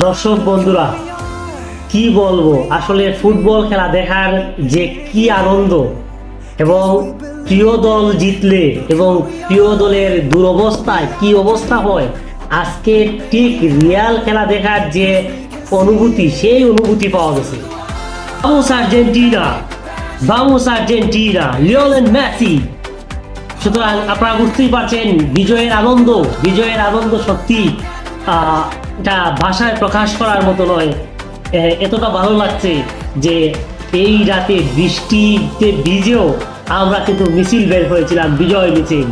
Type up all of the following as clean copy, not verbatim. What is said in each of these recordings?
দর্শক বন্ধুরা, কি বলবো, আসলে ফুটবল খেলা দেখার যে কি আনন্দ এবং প্রিয় দল জিতলে এবং প্রিয় দলের দুরবস্থায় কি অবস্থা হয়, আজকে ঠিক রিয়াল খেলা দেখার যে অনুভূতি, সেই অনুভূতি পাওয়া গেছে। Vamos Argentina, vamos Argentina, Lionel Messi. সুতরাং আপনারা বুঝতেই পারছেন বিজয়ের আনন্দ সত্যি এটা ভাষায় প্রকাশ করার মতো নয়। এতটা ভালো লাগছে যে এই রাতে বৃষ্টিতে ভিজেও আমরা কিন্তু মিছিল বের হয়েছিলাম, বিজয় মিছিল।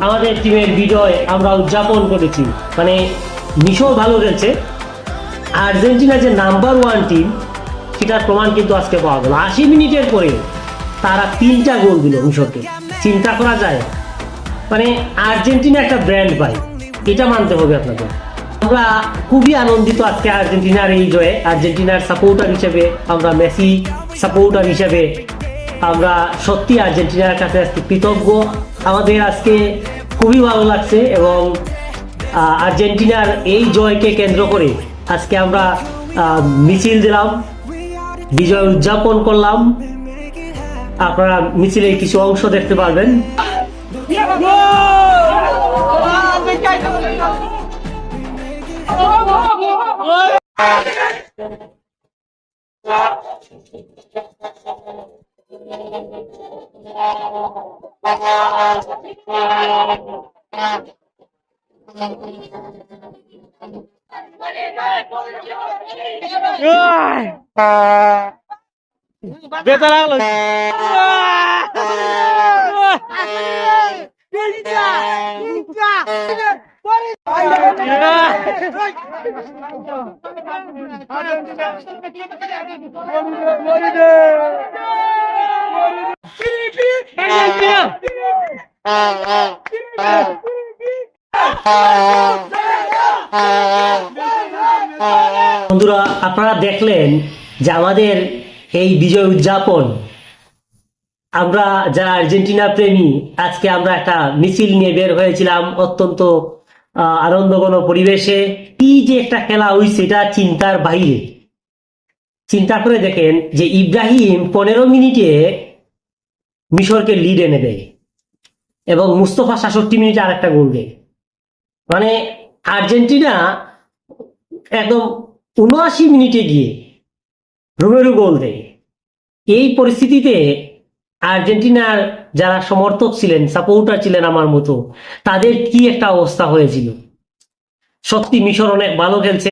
আমাদের টিমের বিজয় আমরা উদযাপন করেছি। মানে মিশর ভালো খেলছে, আর্জেন্টিনা যে নাম্বার ওয়ান টিম সেটার প্রমাণ কিন্তু আজকে পাওয়া গেল। 80 মিনিটের পরে তারা 3টা গোল দিল মিশরকে। চিন্তা করা যায়, মানে আর্জেন্টিনা একটা ব্র্যান্ড ভাই, এটা মানতে হবে আপনাদের। আমরা খুবই আনন্দিত আজকে আর্জেন্টিনার এই জয়ে। আর্জেন্টিনার সাপোর্টার হিসেবে, আমরা মেসি সাপোর্টার হিসেবে আমরা সত্যি আর্জেন্টিনার কাছে আজকে কৃতজ্ঞ। আমাদের আজকে খুবই ভালো লাগছে এবং আর্জেন্টিনার এই জয়কে কেন্দ্র করে আজকে আমরা মিছিল দিলাম, বিজয় উদযাপন করলাম। আপনারা মিছিলের কিছু অংশ দেখতে পারবেন। বেতার লাগলো বন্ধুরা, আপনারা দেখলেন যে আমাদের এই বিজয় উদযাপন, আমরা যারা আর্জেন্টিনা প্রেমী আজকে আমরা একটা মিছিল নিয়ে বের হয়েছিলাম অত্যন্ত আনন্দঘন পরিবেশে। কি যে একটা খেলা হয়েছে, এটা চিন্তার বাইরে। চিন্তা করে দেখেন যে ইব্রাহিম 15 মিনিটে মিশরকে লিড এনে দেয় এবং মুস্তফা 66 মিনিটে আরেকটা গোল দেয়। মানে আর্জেন্টিনা একদম 79 মিনিটে গিয়ে রোমেরো গোল দেয়। এই পরিস্থিতিতে আর্জেন্টিনার যারা সমর্থক ছিলেন, সাপোর্টার ছিলেন আমার মতো, তাদের কি একটা অবস্থা হয়েছিল। সত্যি মিশর অনেক ভালো খেলছে।